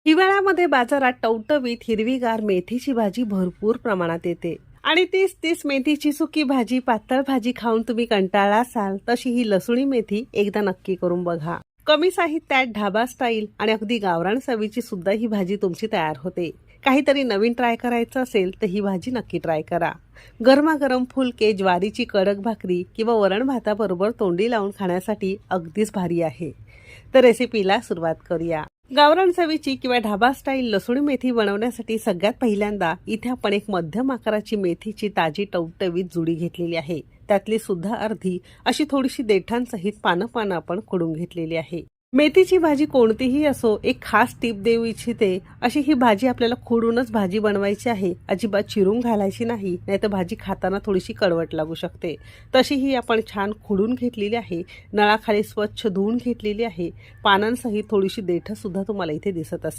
हिवाळ्यामध्ये बाजारात टवटवीत हिरवीगार मेथीची भाजी भरपूर प्रमाणात येते आणि तीच मेथीची सुकी भाजी, पातळ भाजी खाऊन तुम्ही कंटाळला असाल तशी ही लसुणी मेथी एकदा नक्की करून बघा. कमी साहित्यात ढाबा स्टाईल आणि अगदी गावरान चवीची सुद्धा ही भाजी तुमची तयार होते. काहीतरी नवीन ट्राय करायचं असेल तर ही भाजी नक्की ट्राय करा. गरमागरम फुलके, ज्वारीची कडक भाकरी किंवा वरण भाताबरोबर तोंडी लावून खाण्यासाठी अगदीच भारी आहे. तर रेसिपीला सुरुवात करूया. गावरान चवीची किंवा ढाबा स्टाईल लसूणी मेथी बनवण्यासाठी सगळ्यात पहिल्यांदा इथे आपण एक मध्यम आकाराची मेथीची ताजी टवटवीत जुडी घेतलेली आहे. त्यातली सुद्धा अर्धी अशी थोडीशी देठांसहित पानं आपण खोडून घेतलेली आहे. मेथीची भाजी कोणतीही असो, एक खास टीप देऊ इच्छिते. अशी ही भाजी आपल्याला खोडूनच भाजी बनवायची आहे, अजिबात चिरून घालायची नाही, नाहीतर भाजी खाताना थोडीशी कडवट लागू शकते. तशी ही आपण छान खोडून घेतलेली आहे. नळाखाली स्वच्छ धुवून घेतलेली आहे. पानांसहित थोडीशी देठ सुद्धा तुम्हाला इथे दिसत असेल.